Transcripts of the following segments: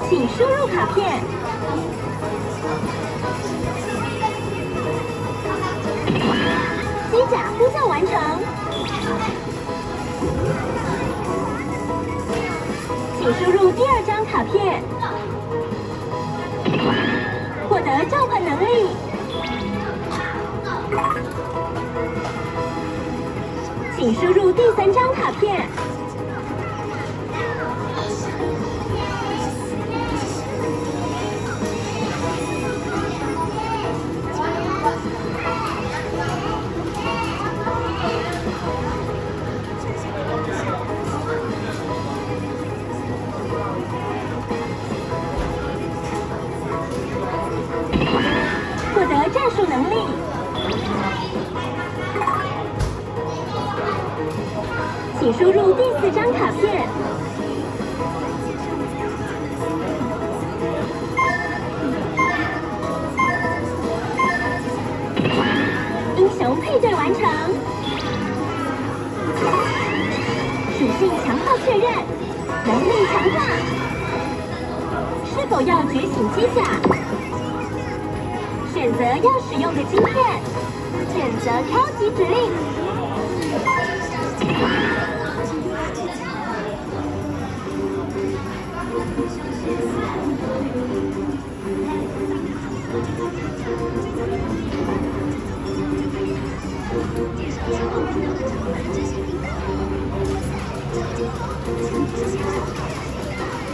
请输入卡片。机甲呼叫完成，请输入第2张卡片，获得召唤能力。请输入第3张卡片。 获得战术能力，请输入第4张卡片。英雄配对完成，属性强化确认，能力强化，是否要觉醒机甲？ 选择要使用的晶片，选择超级指令。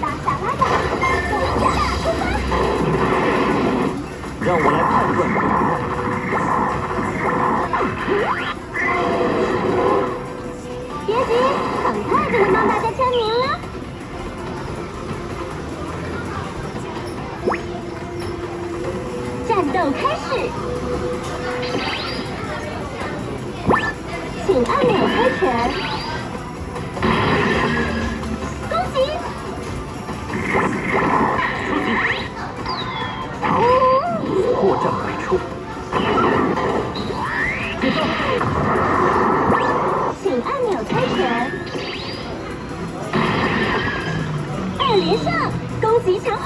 打傻拉倒，我们出发！ 让我来判断。别急，很快就能帮大家签名了。战斗开始，请按钮开拳。恭喜！破绽百出。接招！请按钮开拳。2连胜，攻击强化。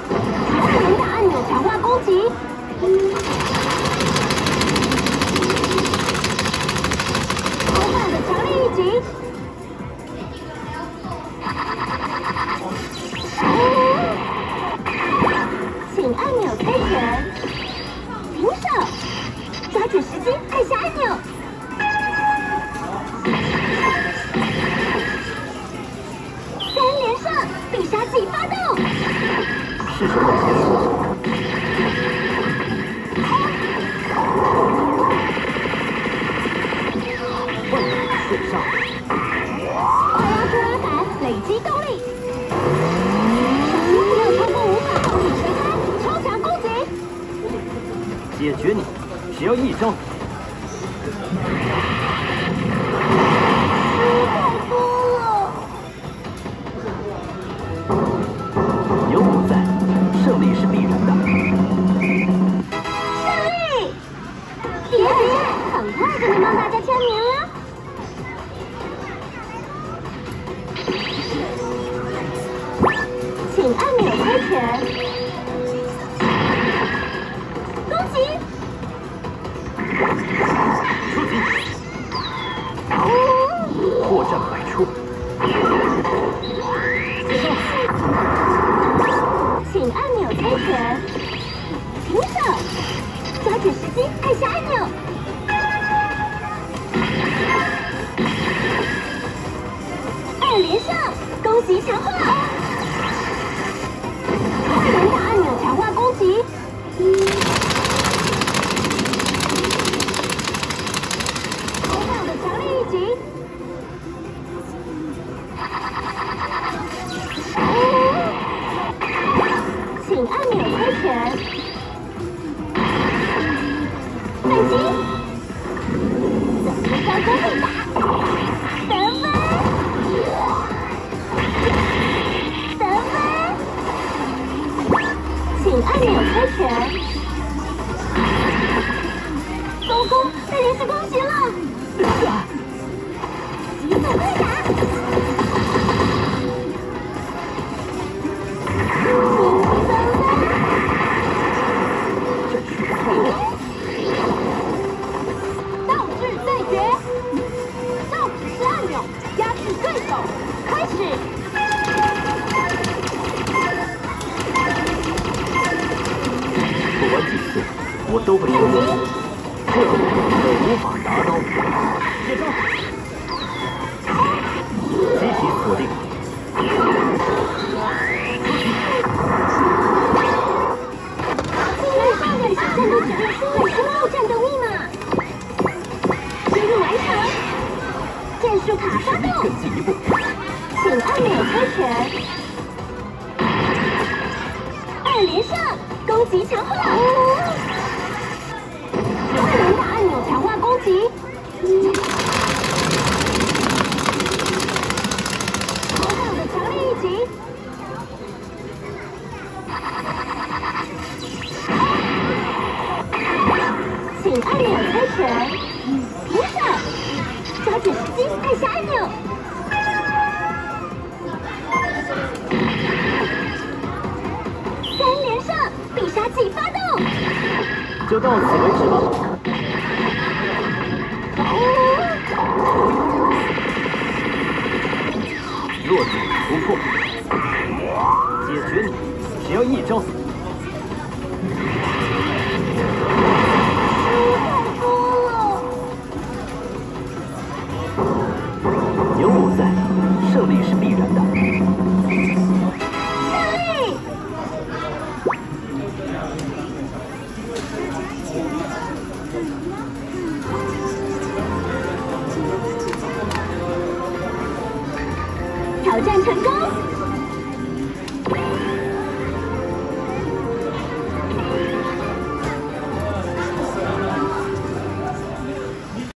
不能打按钮强化攻击。超大的强力一击。 请按钮开拳，平手，抓紧时间按下按钮。3连胜，必杀技发动。是时候结束了。万里线上，快拉出拉杆，累积动力。不要超过5秒，动力全开，超强攻击。解决你，只要1招。太多了。有我在，胜利是必然的。胜利！别急，很快就能帮大家签名了。请按钮开拳。攻击！出击！破绽百出。接招！请按钮开拳。平手，抓紧时机按下按钮。2连胜，攻击强化。都会成功，这个我无法达到。接招！机体锁定。战斗指令输入输入战斗密码，输入完成。战术卡发动。更进一步。请按钮开拳。2连胜，攻击强化。2连打按钮强化攻击。超大的强力一击。请按钮开拳，停手，抓紧时机按下按钮。3连胜，必杀技发动。就到此为止吧。弱点突破，解决你只要一招。有我在，胜利是必然的。胜利！挑战成功！